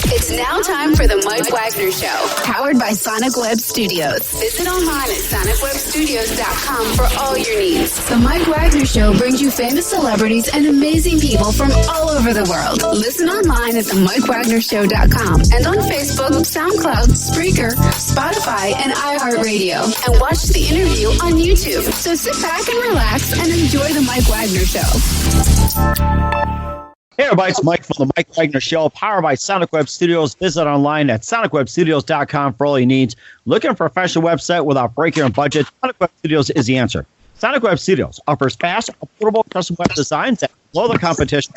It's now time for the Mike Wagner Show, powered by Sonic Web Studios. Visit online at sonicwebstudios.com for all your needs. The Mike Wagner Show brings you famous celebrities and amazing people from all over the world. Listen online at themikewagnershow.com and on Facebook, SoundCloud, Spreaker, Spotify, and iHeartRadio. And watch the interview on YouTube. So sit back and relax and enjoy the Mike Wagner Show. Hey everybody, it's Mike from the Mike Wagner Show, powered by Sonic Web Studios. Visit online at sonicwebstudios.com for all your needs. Looking for a professional website without breaking your budget? Sonic Web Studios is the answer. Sonic Web Studios offers fast, affordable custom web designs that blow the competition.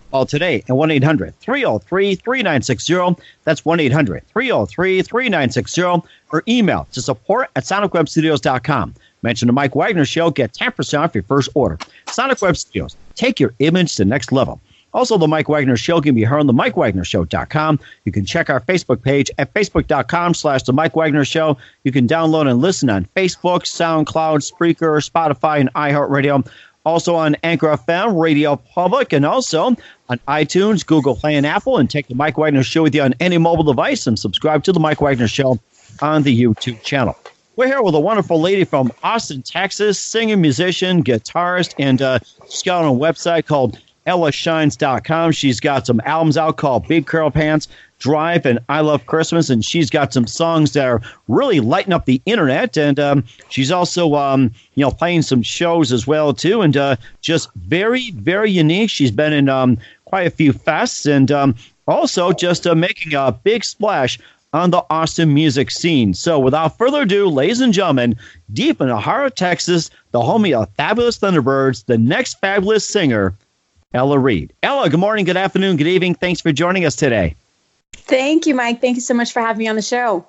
Call today at 1-800-303-3960. That's 1-800-303-3960. Or email to support@sonicwebstudios.com. Mention the Mike Wagner Show. Get 10% off your first order. Sonic Web Studios. Take your image to the next level. Also, the Mike Wagner Show can be heard on the MikeWagnerShow.com. You can check our Facebook page at Facebook.com/The Mike Wagner Show. You can download and listen on Facebook, SoundCloud, Spreaker, Spotify, and iHeartRadio. Also on Anchor FM, Radio Public, and also on iTunes, Google Play, and Apple. And take the Mike Wagner Show with you on any mobile device and subscribe to the Mike Wagner Show on the YouTube channel. We're here with a wonderful lady from Austin, Texas, singer, musician, guitarist, and she's got a website called EllaShines.com. She's got some albums out called Big Curl Pants, Drive, and I Love Christmas, and she's got some songs that are really lighting up the internet. And she's also, playing some shows as well too, and just very, very unique. She's been in quite a few fests, and also just making a big splash on the Austin music scene. So without further ado, ladies and gentlemen, deep in the heart of Texas, the home of Fabulous Thunderbirds, the next fabulous singer, Ella Reid. Ella, good morning, good afternoon, good evening. Thanks for joining us today. Thank you, Mike. Thank you so much for having me on the show.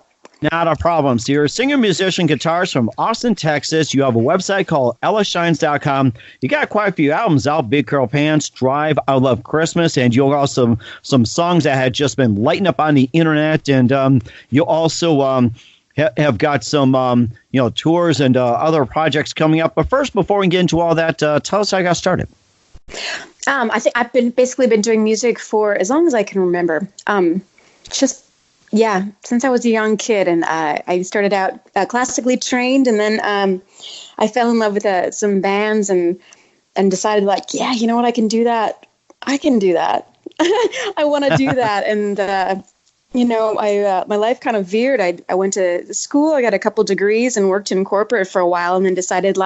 Not a problem. So you're a singer, musician, guitarist from Austin, Texas. You have a website called EllaShines.com. You got quite a few albums out: Big Curl Pants, Drive, I Love Christmas, and you also some songs that had just been lighting up on the internet. And you also have got some tours and other projects coming up. But first, before we get into all that, tell us how you got started. I think I've been doing music for as long as I can remember. Since I was a young kid, and I started out classically trained, and then I fell in love with some bands, and decided you know what, I can do that. I want to do that. And my life kind of veered. I went to school, I got a couple degrees, and worked in corporate for a while, and then decided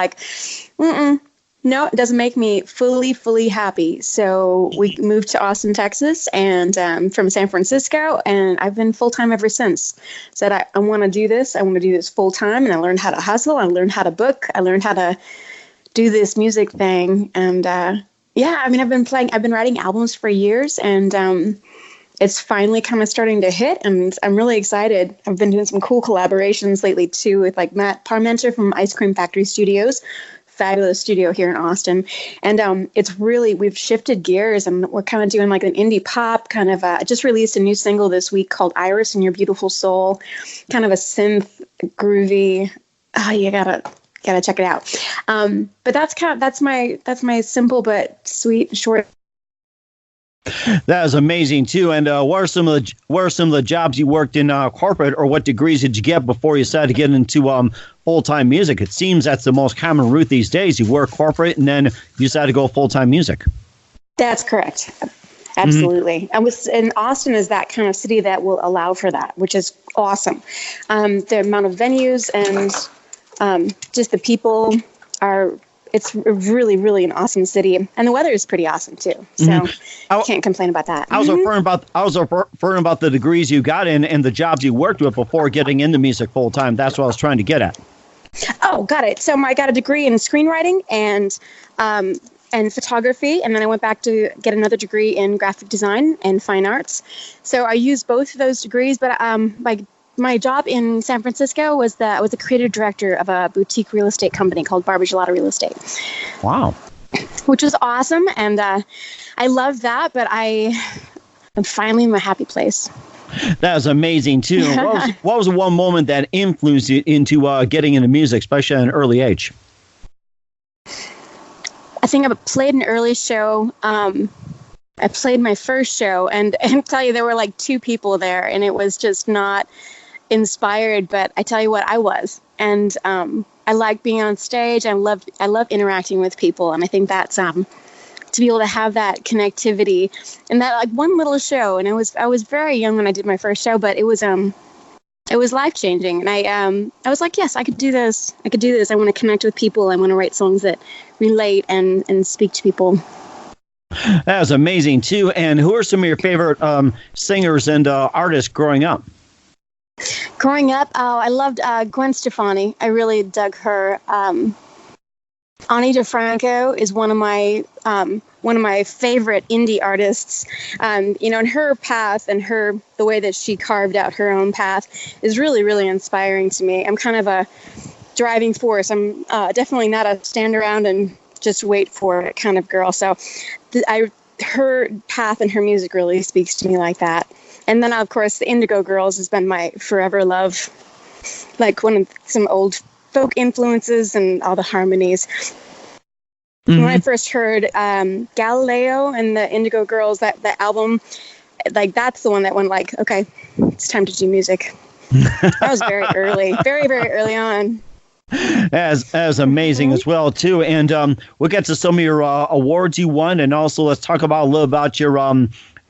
no, it doesn't make me fully happy. So we moved to Austin, Texas, and from San Francisco, and I've been full-time ever since. Said I want to do this. I want to do this full-time, and I learned how to hustle. I learned how to book. I learned how to do this music thing. And I've been writing albums for years, and it's finally kind of starting to hit, and I'm really excited. I've been doing some cool collaborations lately, too, with Matt Parmenter from Ice Cream Factory Studios. Fabulous studio here in Austin. And it's really, we've shifted gears, and we're kind of doing an indie pop kind of, I just released a new single this week called Iris in Your Beautiful Soul, kind of a synth groovy. You gotta check it out. But that's my simple but sweet short. That is amazing too. And what are some of the jobs you worked in corporate, or what degrees did you get before you decided to get into full-time music? It seems that's the most common route these days. You work corporate and then you decide to go full-time music. That's correct. Absolutely. Mm-hmm. And Austin is that kind of city that will allow for that, which is awesome. The amount of venues and just the people are. It's really, really an awesome city, and the weather is pretty awesome too. So I can't complain about that. I was referring about the degrees you got in and the jobs you worked with before getting into music full time. That's what I was trying to get at. Oh, got it. So I got a degree in screenwriting and photography, and then I went back to get another degree in graphic design and fine arts. So I used both of those degrees, but my job in San Francisco was I was the creative director of a boutique real estate company called Barber Gelato Real Estate. Wow. Which was awesome. And I love that, but I'm finally in my happy place. That was amazing, too. What was the one moment that influenced you into getting into music, especially at an early age? I think I played an early show I played my first show, and tell you, there were like 2 people there, and it was just not inspired, but I tell you what, I was. And I like being on stage. I love interacting with people, and I think that's to be able to have that connectivity and that like one little show. And I was very young when I did my first show, but it was life changing. And I was like, yes, I could do this. I could do this. I want to connect with people. I want to write songs that relate and speak to people. That was amazing too. And who are some of your favorite singers and artists growing up? Growing up, I loved Gwen Stefani. I really dug her. Ani DeFranco is one of my favorite indie artists. And her path and the way that she carved out her own path is really, really inspiring to me. I'm kind of a driving force. I'm definitely not a stand around and just wait for it kind of girl. So her path and her music really speaks to me like that. And then, of course, the Indigo Girls has been my forever love, like some old folk influences and all the harmonies. Mm-hmm. When I first heard Galileo and the Indigo Girls, that album, like that's the one that went like, okay, it's time to do music. That was very early, very, very early on. As amazing as well too, and we'll get to some of your awards you won, and also let's talk about a little about your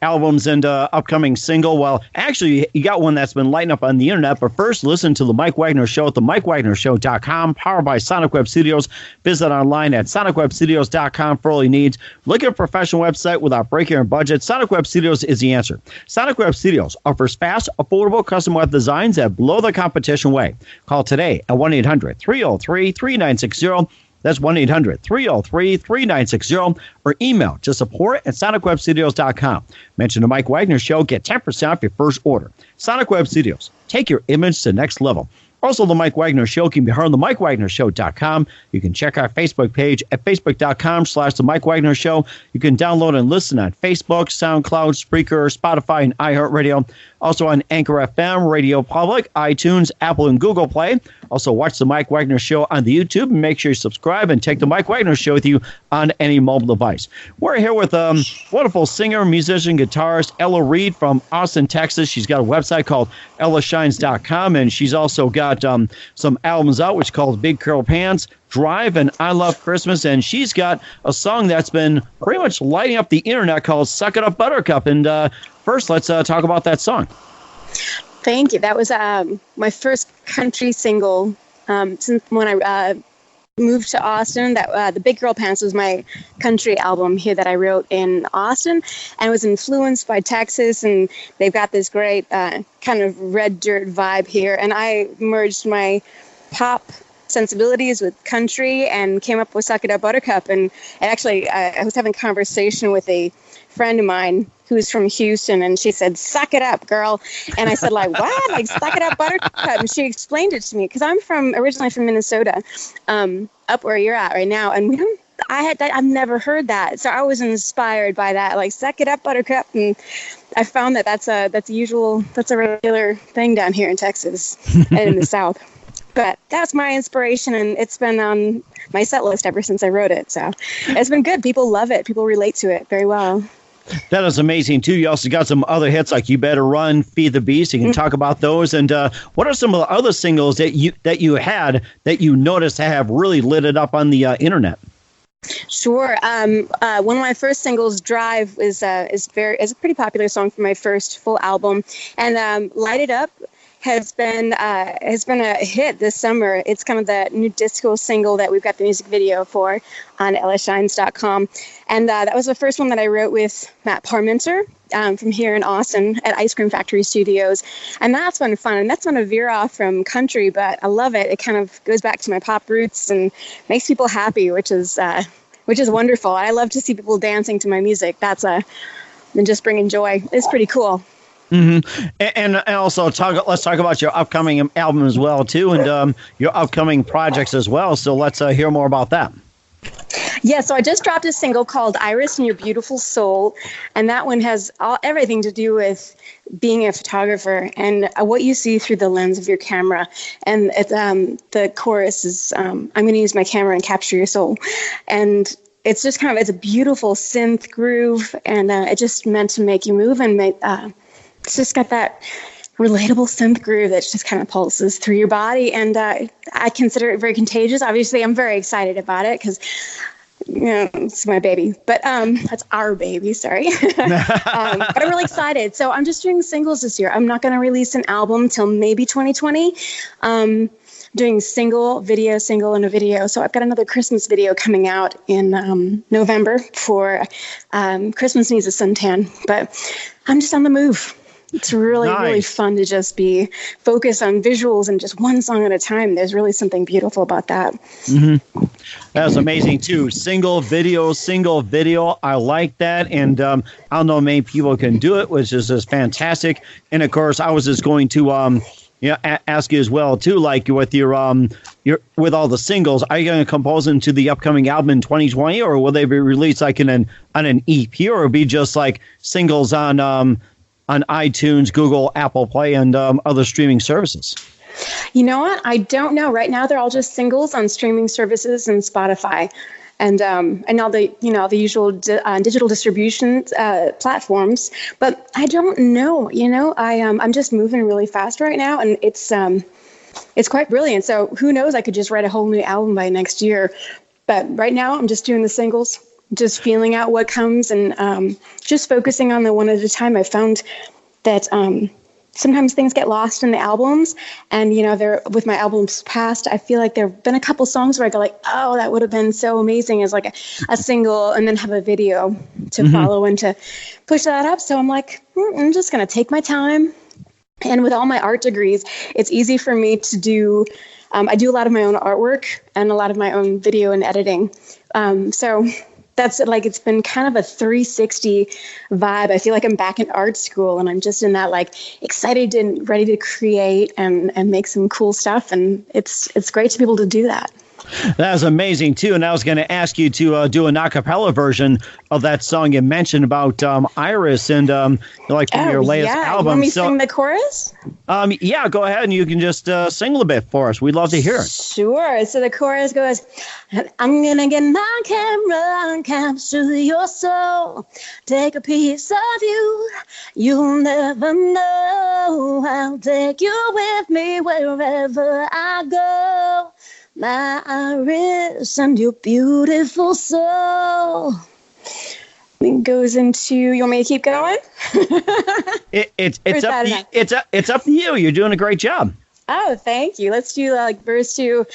albums and upcoming single. Well, actually, you got one that's been lighting up on the internet, but first, listen to The Mike Wagner Show at themikewagnershow.com, powered by Sonic Web Studios. Visit online at sonicwebstudios.com for all your needs. Look at a professional website without breaking your budget. Sonic Web Studios is the answer. Sonic Web Studios offers fast, affordable custom web designs that blow the competition away. Call today at 1-800-303-3960. That's 1-800-303-3960, or email to support@sonicwebstudios.com. Mention the Mike Wagner Show. Get 10% off your first order. Sonic Web Studios. Take your image to the next level. Also, the Mike Wagner Show can be heard on the MikeWagnerShow.com. You can check our Facebook page at Facebook.com/The Mike Wagner Show. You can download and listen on Facebook, SoundCloud, Spreaker, Spotify, and iHeartRadio. Also on Anchor FM, Radio Public, iTunes, Apple, and Google Play. Also watch the Mike Wagner Show on the YouTube, and make sure you subscribe and take the Mike Wagner Show with you on any mobile device. We're here with wonderful singer, musician, guitarist Ella Reid from Austin, Texas. She's got a website called ellashines.com, and she's also got some albums out, which is called Big Curl Pants, Drive, and I Love Christmas. And she's got a song that's been pretty much lighting up the internet called Suck It Up Buttercup. And first, let's talk about that song. Thank you. That was my first country single since when I moved to Austin. That the Big Girl Pants was my country album here that I wrote in Austin, and it was influenced by Texas, and they've got this great kind of red dirt vibe here, and I merged my pop sensibilities with country and came up with Suck It Up Buttercup. And actually I was having a conversation with a friend of mine who's from Houston, and she said, "Suck it up, girl." And I said, like, what? Like, suck it up, buttercup? And she explained it to me, because I'm originally from Minnesota, up where you're at right now. And I've never heard that. So I was inspired by that, like, suck it up, buttercup. And I found that's a regular thing down here in Texas and in the South. But that's my inspiration, and it's been on my set list ever since I wrote it. So it's been good. People love it. People relate to it very well. That is amazing, too. You also got some other hits like You Better Run, Feed the Beast. You can talk about those. And what are some of the other singles that you had that you noticed have really lit it up on the internet? Sure. One of my first singles, Drive, is a pretty popular song for my first full album. And Light It Up has been a hit this summer. It's kind of the new disco single that we've got the music video for on ellashines.com. And that was the first one that I wrote with Matt Parmenter from here in Austin at Ice Cream Factory Studios. And that's been fun. And that's been a veer off from country, but I love it. It kind of goes back to my pop roots and makes people happy, which is wonderful. I love to see people dancing to my music. And just bringing joy. It's pretty cool. Mm-hmm. And also let's talk about your upcoming album as well too, and your upcoming projects as well. So let's hear more about that. Yeah, so I just dropped a single called Iris and Your Beautiful Soul, and that one has everything to do with being a photographer and what you see through the lens of your camera. And the chorus is, I'm going to use my camera and capture your soul. And it's just it's a beautiful synth groove, and it just meant to make you move, and it's just got that relatable synth groove that just kind of pulses through your body, and I consider it very contagious. Obviously, I'm very excited about it because it's my baby, but that's our baby, sorry. But I'm really excited. So I'm just doing singles this year. I'm not going to release an album till maybe 2020. Doing single, and a video. So I've got another Christmas video coming out in November for Christmas Needs a Suntan. But I'm just on the move. It's really, really fun to just be focused on visuals and just one song at a time. There's really something beautiful about that. Mm-hmm. That's amazing, too. Single video. I like that. And I don't know many people can do it, which is just fantastic. And, of course, I was just going to ask you as well, too, like with your with all the singles, are you going to compose them to the upcoming album in 2020, or will they be released like on an EP, or be just like singles on iTunes, Google, Apple Play, and other streaming services? You know what? I don't know. Right now, they're all just singles on streaming services and Spotify, and all the the usual digital distribution platforms. But I don't know. I'm just moving really fast right now, and it's quite brilliant. So who knows? I could just write a whole new album by next year. But right now, I'm just doing the singles, just feeling out what comes, and just focusing on the one at a time. I found that sometimes things get lost in the albums, and they're with my albums past. I feel like there have been a couple songs where I go like, oh, that would have been so amazing as like a single, and then have a video to follow and to push that up. So I'm like, I'm just gonna take my time. And with all my art degrees, it's easy for me to do. I do a lot of my own artwork and a lot of my own video and editing. So that's like, it's been kind of a 360 vibe. I feel like I'm back in art school, and I'm just in that like excited and ready to create and make some cool stuff. And it's great to be able to do that. That was amazing, too. And I was going to ask you to do an a cappella version of that song you mentioned about Iris and like from your latest album. Want me to sing the chorus? Yeah, go ahead, and you can just sing a little bit for us. We'd love to hear it. Sure. So the chorus goes, I'm going to get my camera and capture your soul. Take a piece of you. You'll never know. I'll take you with me wherever I go. My Iris and your beautiful soul. It goes into. You want me to keep going? It's up to you. You're doing a great job. Oh, thank you. Let's do like verse 2.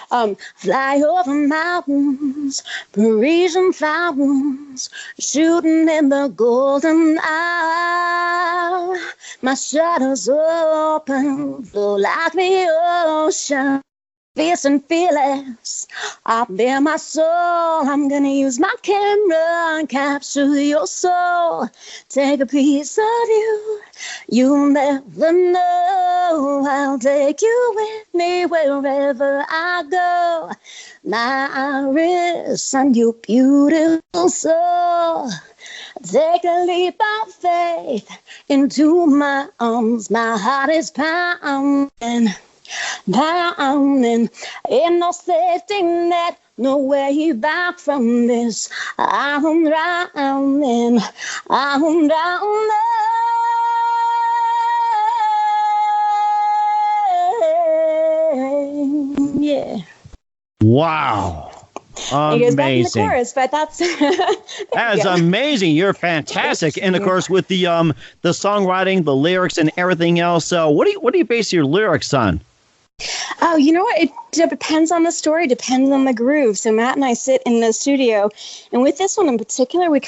Fly over mountains, Parisian fountains, shooting in the golden hour. My shutters open, flow like the ocean. Fierce and fearless, out there my soul. I'm gonna use my camera and capture your soul. Take a piece of you, you'll never know. I'll take you with me wherever I go. My Iris and your beautiful soul. Take a leap of faith into my arms. My heart is pounding. Drowning, ain't no safety net, no way back from this. I'm drowning, I'm drowning. Yeah. Wow. Amazing. It goes back in the chorus, but that's that's amazing. You're fantastic. And of course, with the songwriting, the lyrics, and everything else, what do you base your lyrics on? Oh, you know what? It depends on the story, depends on the groove. So Matt and I sit in the studio, and with this one in particular, he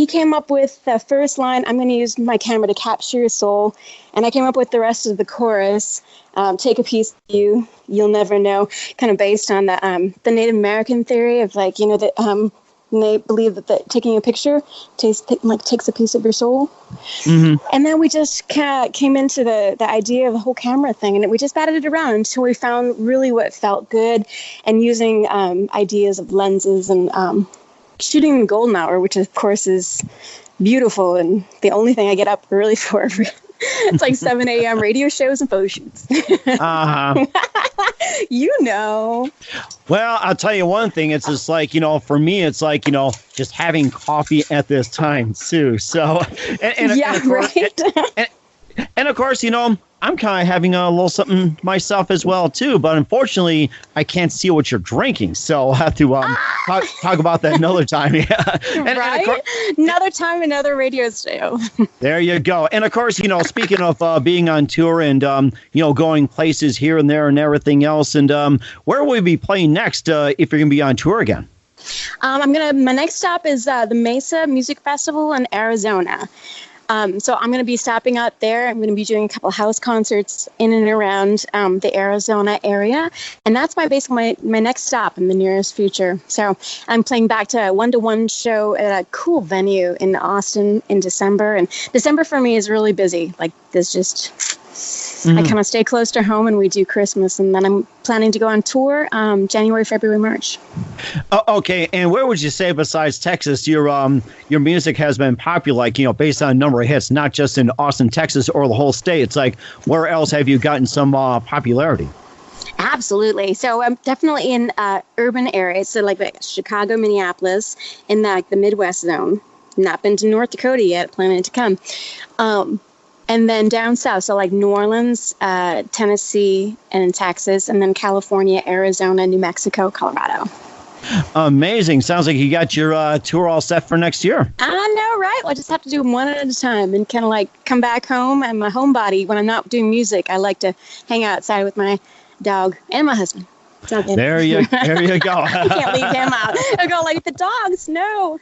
came up with the first line, I'm going to use my camera to capture your soul. And I came up with the rest of the chorus, take a piece of you, you'll never know, kind of based on the Native American theory of like, that they believe that taking a picture takes a piece of your soul. Mm-hmm. And then we just came into the idea of the whole camera thing, and we just batted it around until we found really what felt good, and using ideas of lenses and shooting in golden hour, which of course is beautiful and the only thing I get up early for. It's like 7 a.m. radio shows and photo shoots. You know. Well, I'll tell you one thing. It's just like, for me, it's like, just having coffee at this time too. So, and of course, I'm kind of having a little something myself as well too. But unfortunately, I can't see what you're drinking, so I'll have to talk about that another time. Yeah, right. Another time, another radio show. There you go. And of course, speaking of being on tour and going places here and there and everything else, and where will we be playing next if you're going to be on tour again? My next stop is the Mesa Music Festival in Arizona. So I'm going to be stopping out there. I'm going to be doing a couple house concerts in and around the Arizona area. And that's basically my next stop in the nearest future. So I'm playing back to a one-to-one show at a cool venue in Austin in December. And December for me is really busy. Like, there's just... I kind of stay close to home and we do Christmas. And then I'm planning to go on tour January, February, March. Okay. And where would you say besides Texas, your music has been popular, like, based on a number of hits, not just in Austin, Texas or the whole state? It's like, where else have you gotten some popularity? Absolutely. So I'm definitely in urban areas. So like Chicago, Minneapolis, in the Midwest zone. Not been to North Dakota yet, planning to come. And then down south, so like New Orleans, Tennessee, and Texas, and then California, Arizona, New Mexico, Colorado. Amazing. Sounds like you got your tour all set for next year. I know, right? Well, I just have to do them one at a time and kind of like come back home. And my homebody, when I'm not doing music, I like to hang outside with my dog and my husband. There you go. I can't leave him out. I go like the dogs. No.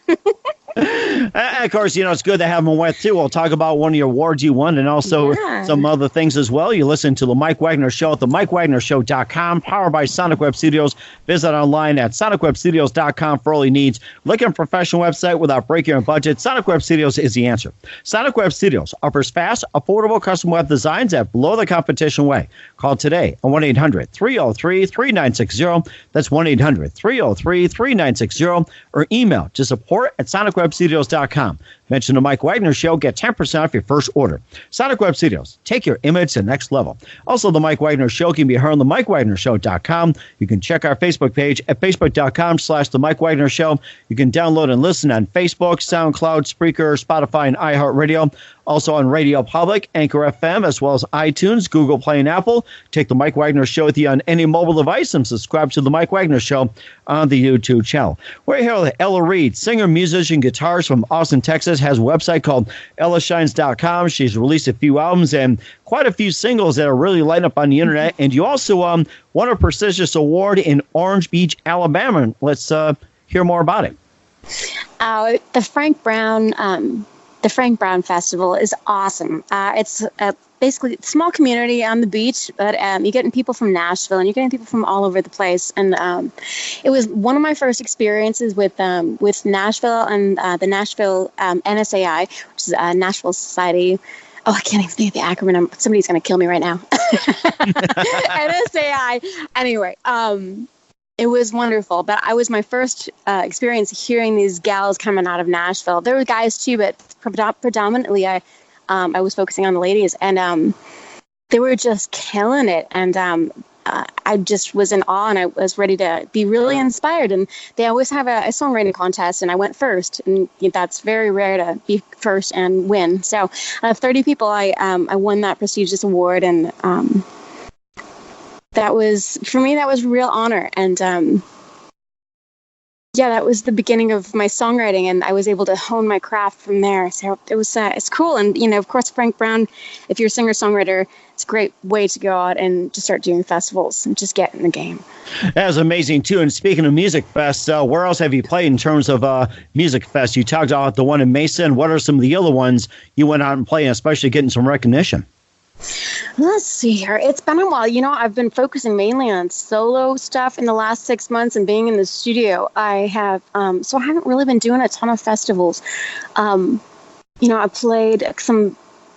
And of course, it's good to have them with too. We'll talk about one of your awards you won and also some other things as well. You listen to the Mike Wagner Show at themikewagnershow.com, powered by Sonic Web Studios. Visit online at sonicwebstudios.com for all your needs. Looking for a professional website without breaking your budget? Sonic Web Studios is the answer. Sonic Web Studios offers fast, affordable custom web designs at below the competition way. Call today on 1-800-303-3960. That's 1-800-303-3960. Or email to support@sonicwebstudios.com. Mention the Mike Wagner Show. Get 10% off your first order. Sonic Web Studios. Take your image to the next level. Also, the Mike Wagner Show can be heard on the MikeWagnerShow.com. You can check our Facebook page at Facebook.com/The Mike Wagner Show. You can download and listen on Facebook, SoundCloud, Spreaker, Spotify, and iHeartRadio. Also on Radio Public, Anchor FM, as well as iTunes, Google Play, and Apple. Take the Mike Wagner Show with you on any mobile device and subscribe to the Mike Wagner Show on the YouTube channel. We're here with Ella Reid, singer, musician, guitarist from Austin, Texas, has a website called EllaShines.com. She's released a few albums and quite a few singles that are really lighting up on the internet. And you also won a prestigious award in Orange Beach, Alabama. Let's hear more about it. The Frank Brown Festival is awesome. It's basically a small community on the beach, but you're getting people from Nashville and you're getting people from all over the place. And it was one of my first experiences with Nashville and the Nashville NSAI, which is Nashville Society. Oh, I can't even think of the acronym. Somebody's going to kill me right now. NSAI. Anyway, it was wonderful, but I was my first experience hearing these gals coming out of Nashville. There were guys too, but predominantly I was focusing on the ladies, and they were just killing it. And I just was in awe, and I was ready to be really inspired. And they always have a songwriting contest, and I went first, and that's very rare to be first and win. So out of 30 people, I won that prestigious award, and that was, for me, that was a real honor. And that was the beginning of my songwriting, and I was able to hone my craft from there. So it was, it's cool. And, of course, Frank Brown, if you're a singer-songwriter, it's a great way to go out and just start doing festivals and just get in the game. That was amazing, too. And speaking of Music Fest, where else have you played in terms of Music Fest? You talked about the one in Mesa, and what are some of the other ones you went out and played, especially getting some recognition? Let's see here. It's been a while. I've been focusing mainly on solo stuff in the last 6 months and being in the studio. I have, so I haven't really been doing a ton of festivals. I played some,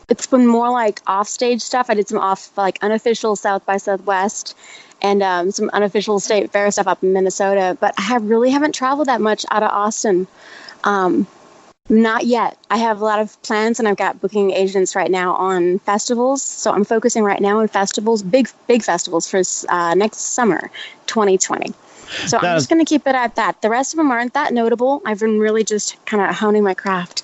it's been more like offstage stuff. I did some unofficial South by Southwest and some unofficial State Fair stuff up in Minnesota, but I really haven't traveled that much out of Austin. Not yet. I have a lot of plans, and I've got booking agents right now on festivals. So I'm focusing right now on festivals, big festivals for next summer, 2020. So I'm just going to keep it at that. The rest of them aren't that notable. I've been really just kind of honing my craft.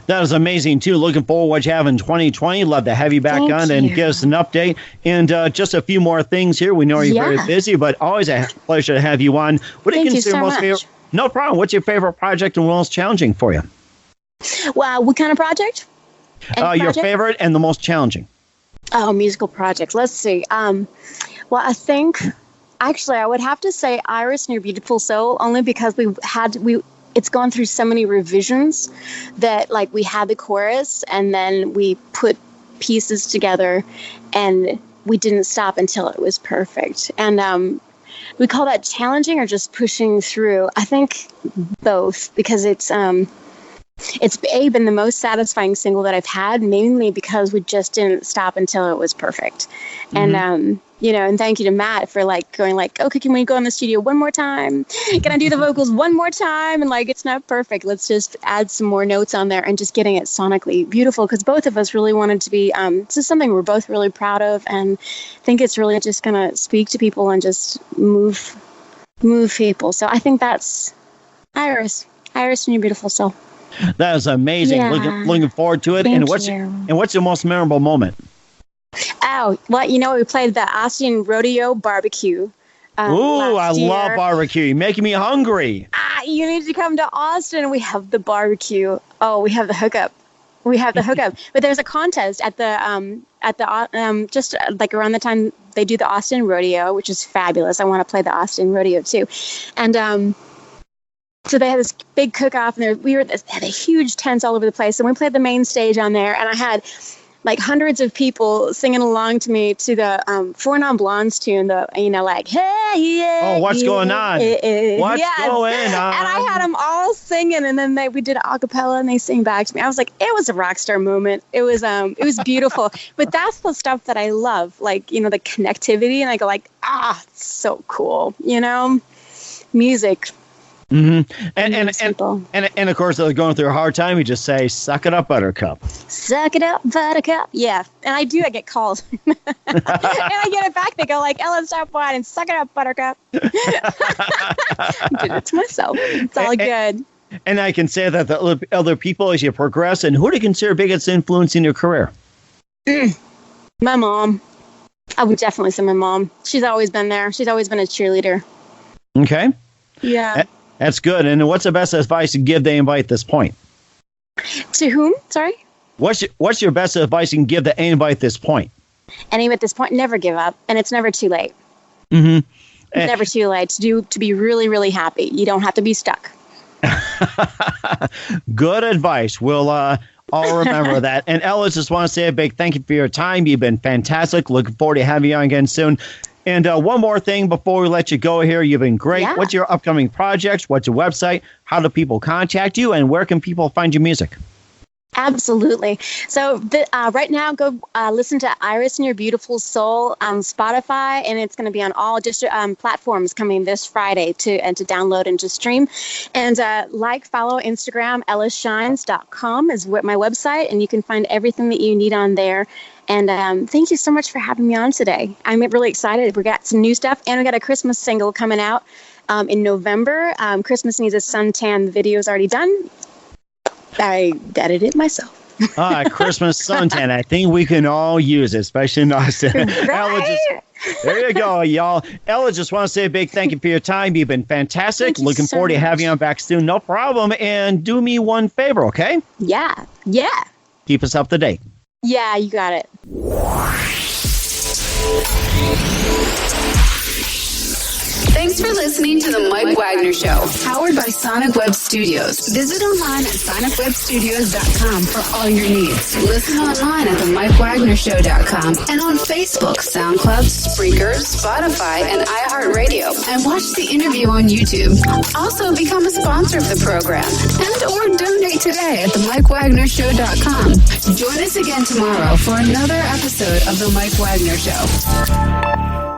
That is amazing, too. Looking forward to what you have in 2020. Love to have you back on and give us an update. And just a few more things here. We know you're very busy, but always a pleasure to have you on. What do you consider most favorite? No problem. What's your favorite project and most challenging for you? Well, what kind of project? Your favorite and the most challenging. Oh, musical project. Let's see. Well, I think actually I would have to say Iris and Your Beautiful Soul, only because it's gone through so many revisions that like we had the chorus and then we put pieces together and we didn't stop until it was perfect. And we call that challenging or just pushing through. I think both, because it's been the most satisfying single that I've had, mainly because we just didn't stop until it was perfect. And, and thank you to Matt for like going like, okay, can we go in the studio one more time? Can I do the vocals one more time? And like, it's not perfect. Let's just add some more notes on there and just getting it sonically beautiful. Because both of us really wanted to be, this is something we're both really proud of. And I think it's really just going to speak to people and just move people. So I think that's Iris and Your Beautiful Soul. That is amazing. Yeah. Looking forward to it. Thank And what's your most memorable moment? Oh, well, we played the Austin Rodeo Barbecue. Ooh, I love barbecue. You're making me hungry. You need to come to Austin. We have the barbecue. Oh, we have the hookup. But there's a contest at the just like around the time they do the Austin Rodeo, which is fabulous. I want to play the Austin Rodeo too. And so they had this big cook-off, and we had a huge tents all over the place. And we played the main stage on there, and I had like hundreds of people singing along to me to the Four Non-Blondes tune, like, hey, yeah. Oh, what's going on? What's going on? And I had them all singing, and then we did an a cappella, and they sang back to me. I was like, it was a rock star moment. It was beautiful. But that's the stuff that I love, like, the connectivity, and I go like, it's so cool, music. Mm-hmm. And of course, they're going through a hard time. You just say, "Suck it up, Buttercup." Suck it up, Buttercup. Yeah, and I do. I get calls, and I get it back. They go like, "Ella, stop whining and suck it up, Buttercup." I did it to myself. It's all good. And I can say that the other people, as you progress, and who do you consider biggest influence in your career? My mom. I would definitely say my mom. She's always been there. She's always been a cheerleader. Okay. Yeah. That's good. And what's the best advice to give the anybody at this point? To whom? Sorry? What's your best advice you can give to anybody at this point? Anybody at this point, never give up. And it's never too late. Mm-hmm. It's never too late to be really, really happy. You don't have to be stuck. Good advice. We'll all remember that. And Ella, just want to say a big thank you for your time. You've been fantastic. Looking forward to having you on again soon. And one more thing before we let you go here. You've been great. Yeah. What's your upcoming projects? What's your website? How do people contact you? And where can people find your music? Absolutely. So right now, go listen to Iris and Your Beautiful Soul on Spotify, and it's going to be on all platforms coming this Friday to download and to stream. And follow Instagram, ellashines.com is my website, and you can find everything that you need on there. And thank you so much for having me on today. I'm really excited. We got some new stuff, and we got a Christmas single coming out in November. Christmas Needs a Suntan. The video's already done. I edited it myself. Christmas suntan. I think we can all use it, especially in Austin. Right? There you go, y'all. Ella, just want to say a big thank you for your time. You've been fantastic. Looking forward to having you on back soon. No problem. And do me one favor, okay? Yeah. Keep us up to date. Yeah, you got it. Thanks for listening to the Mike Wagner Show, powered by Sonic Web Studios. Visit online at sonicwebstudios.com for all your needs. Listen online at themikewagnershow.com and on Facebook, SoundCloud, Spreaker, Spotify, and iHeartRadio. And watch the interview on YouTube. Also, become a sponsor of the program or donate today at themikewagnershow.com. Join us again tomorrow for another episode of The Mike Wagner Show.